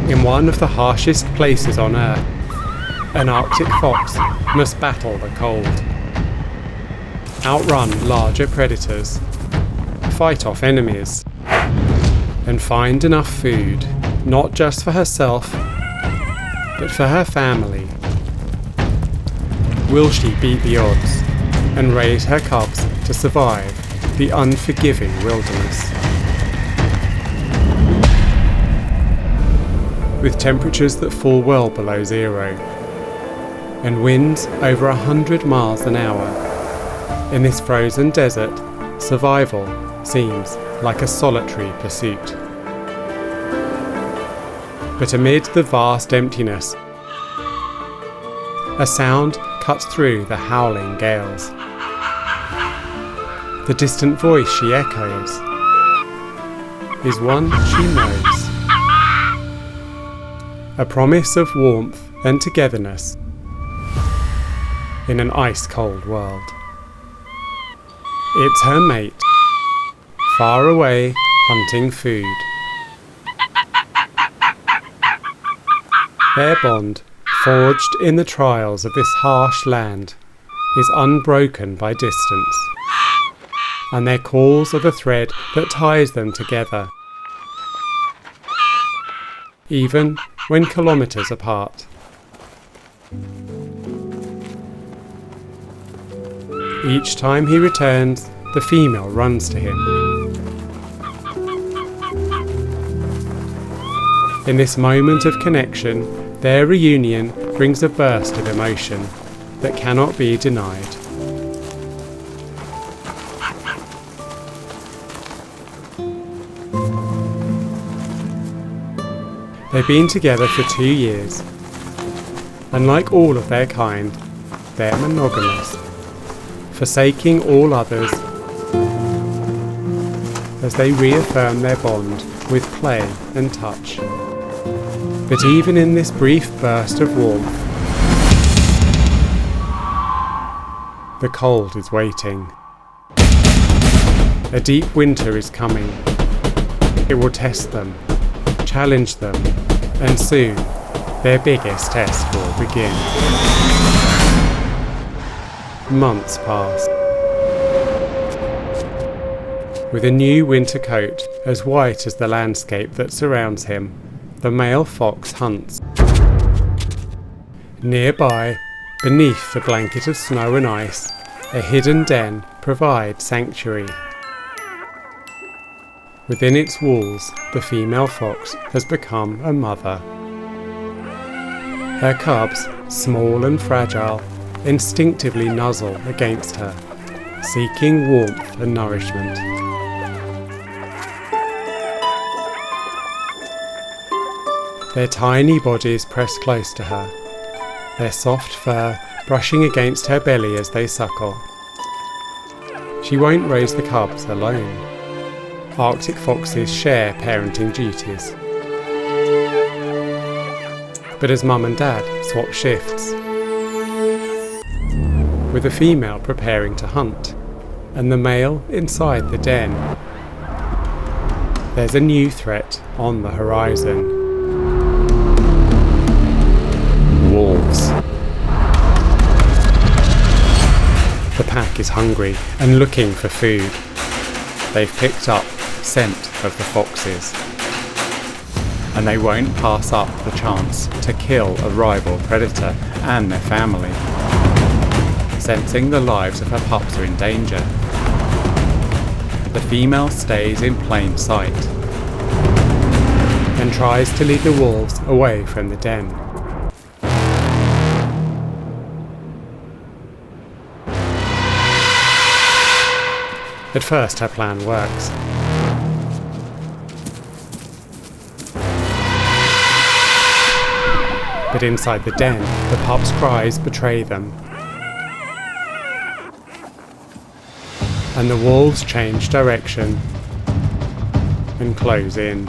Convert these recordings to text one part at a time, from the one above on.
In one of the harshest places on Earth, an Arctic fox must battle the cold, outrun larger predators, fight off enemies, and find enough food, not just for herself, but for her family. Will she beat the odds and raise her cubs to survive the unforgiving wilderness? With temperatures that fall well below zero, and winds over 100 miles an hour, in this frozen desert, survival seems like a solitary pursuit. But amid the vast emptiness, a sound cuts through the howling gales. The distant voice she echoes is one she knows. A promise of warmth and togetherness in an ice-cold world. It's her mate, far away hunting food. Their bond, forged in the trials of this harsh land, is unbroken by distance, and their calls are the thread that ties them together, even when kilometres apart. Each time he returns, the female runs to him. In this moment of connection, their reunion brings a burst of emotion that cannot be denied. They've been together for 2 years, and like all of their kind, they're monogamous, forsaking all others as they reaffirm their bond with play and touch. But even in this brief burst of warmth, the cold is waiting. A deep winter is coming. It will test them, challenge them, and soon their biggest test will begin. Months pass. With a new winter coat as white as the landscape that surrounds him, the male fox hunts. Nearby, beneath the blanket of snow and ice, a hidden den provides sanctuary. Within its walls, the female fox has become a mother. Her cubs, small and fragile, instinctively nuzzle against her, seeking warmth and nourishment. Their tiny bodies press close to her, their soft fur brushing against her belly as they suckle. She won't raise the cubs alone. Arctic foxes share parenting duties. But as mum and dad swap shifts, with the female preparing to hunt and the male inside the den, there's a new threat on the horizon. Wolves. The pack is hungry and looking for food. They've picked up scent of the foxes, and they won't pass up the chance to kill a rival predator and their family. Sensing the lives of her pups are in danger, the female stays in plain sight and tries to lead the wolves away from the den. At first her plan works. But inside the den, the pups' cries betray them. And the wolves change direction and close in.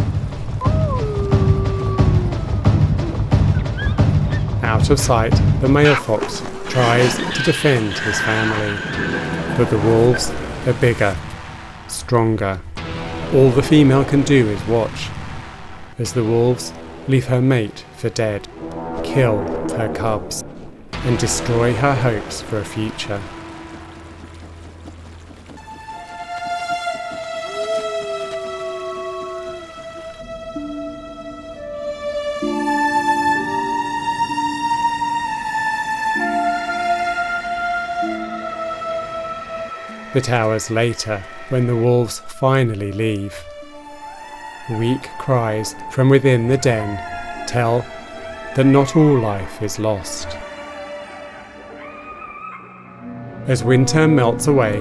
Out of sight, the male fox tries to defend his family, but the wolves are bigger, stronger. All the female can do is watch, as the wolves leave her mate for dead, kill her cubs, and destroy her hopes for a future. But hours later, when the wolves finally leave, weak cries from within the den tell that not all life is lost. As winter melts away,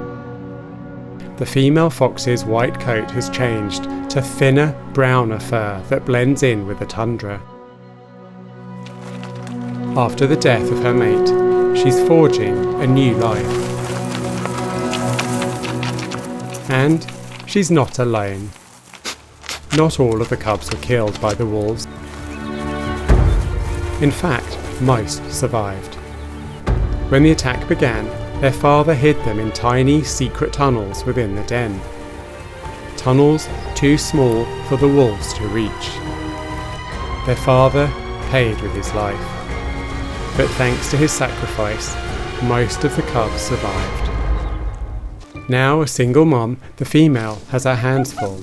the female fox's white coat has changed to thinner, browner fur that blends in with the tundra. After the death of her mate, she's forging a new life. And she's not alone. Not all of the cubs were killed by the wolves. In fact, most survived. When the attack began, their father hid them in tiny secret tunnels within the den. Tunnels too small for the wolves to reach. Their father paid with his life. But thanks to his sacrifice, most of the cubs survived. Now a single mom, the female has her hands full.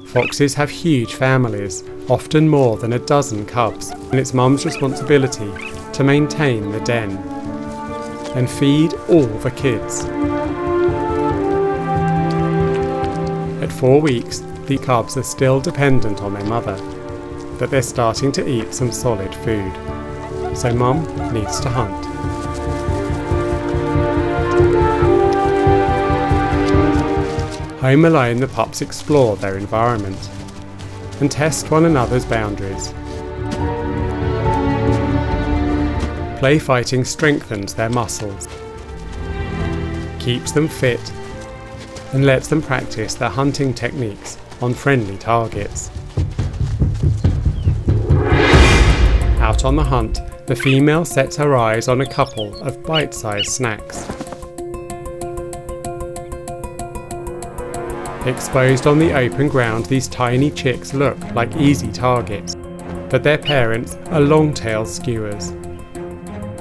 Foxes have huge families, often more than a dozen cubs, and it's mum's responsibility to maintain the den and feed all the kids. At 4 weeks, the cubs are still dependent on their mother, but they're starting to eat some solid food, so mum needs to hunt. Home alone, the pups explore their environment and test one another's boundaries. Play fighting strengthens their muscles, keeps them fit, and lets them practice their hunting techniques on friendly targets. Out on the hunt, the female sets her eyes on a couple of bite-sized snacks. Exposed on the open ground, these tiny chicks look like easy targets, but their parents are long-tailed skuas,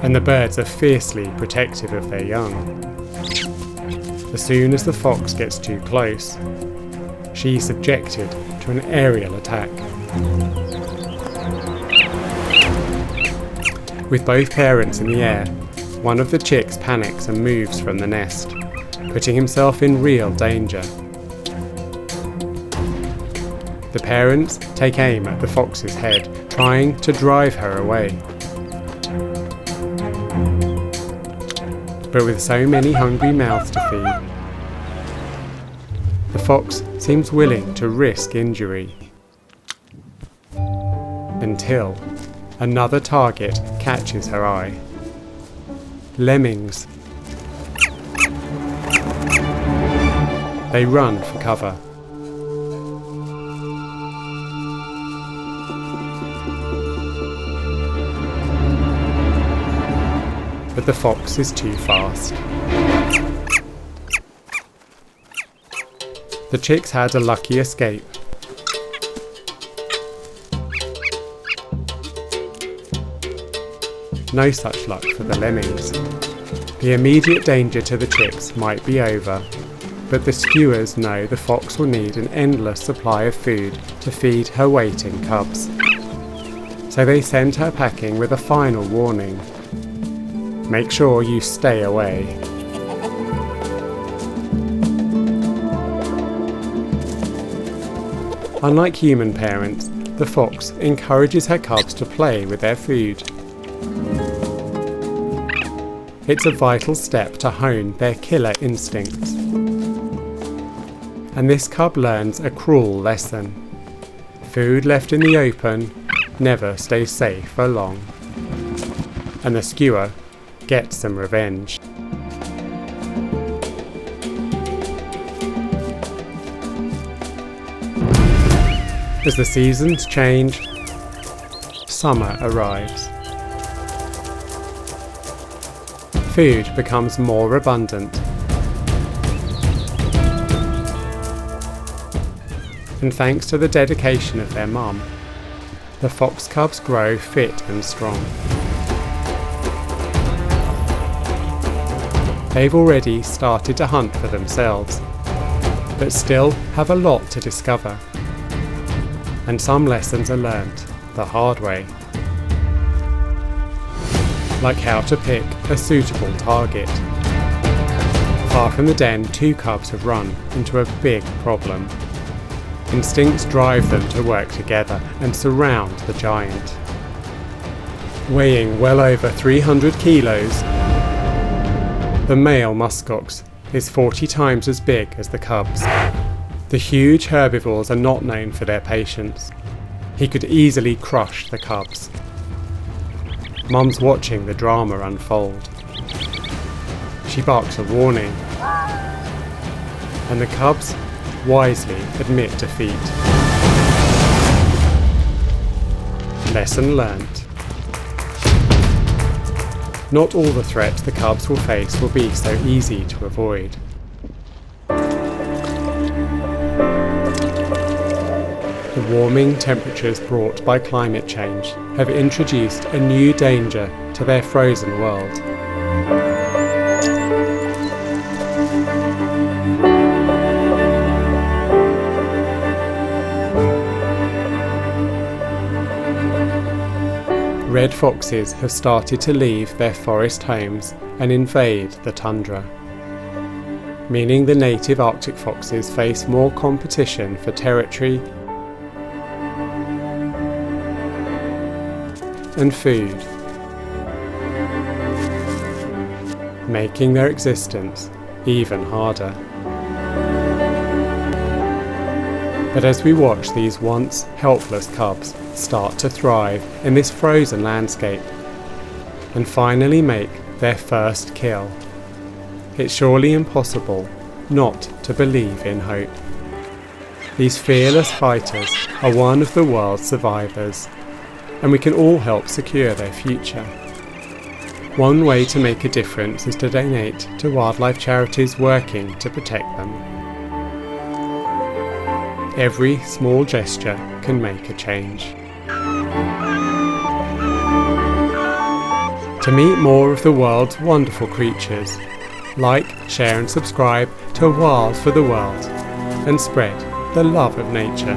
and the birds are fiercely protective of their young. As soon as the fox gets too close, she's subjected to an aerial attack. With both parents in the air, one of the chicks panics and moves from the nest, putting himself in real danger. The parents take aim at the fox's head, trying to drive her away. But with so many hungry mouths to feed, the fox seems willing to risk injury. Until another target catches her eye. Lemmings. They run for cover. But the fox is too fast. The chicks had a lucky escape. No such luck for the lemmings. The immediate danger to the chicks might be over, but the skuas know the fox will need an endless supply of food to feed her waiting cubs. So they send her packing with a final warning. Make sure you stay away. Unlike human parents, the fox encourages her cubs to play with their food. It's a vital step to hone their killer instincts. And this cub learns a cruel lesson. Food left in the open never stays safe for long. And the Skua gets some revenge. As the seasons change, summer arrives. Food becomes more abundant. And thanks to the dedication of their mum, the fox cubs grow fit and strong. They've already started to hunt for themselves, but still have a lot to discover. And some lessons are learnt the hard way. Like how to pick a suitable target. Far from the den, two cubs have run into a big problem. Instincts drive them to work together and surround the giant. Weighing well over 300 kilos, the male MuskOx is 40 times as big as the cubs. The huge herbivores are not known for their patience. He could easily crush the cubs. Mum's watching the drama unfold. She barks a warning, and the cubs wisely admit defeat. Lesson learnt. Not all the threats the cubs will face will be so easy to avoid. The warming temperatures brought by climate change have introduced a new danger to their frozen world. Red foxes have started to leave their forest homes and invade the tundra, meaning the native Arctic foxes face more competition for territory and food, making their existence even harder. But as we watch these once helpless cubs start to thrive in this frozen landscape and finally make their first kill, it's surely impossible not to believe in hope. These fearless fighters are one of the world's survivors, and we can all help secure their future. One way to make a difference is to donate to wildlife charities working to protect them. Every small gesture can make a change. To meet more of the world's wonderful creatures, like, share and subscribe to Wild for the World and spread the love of nature.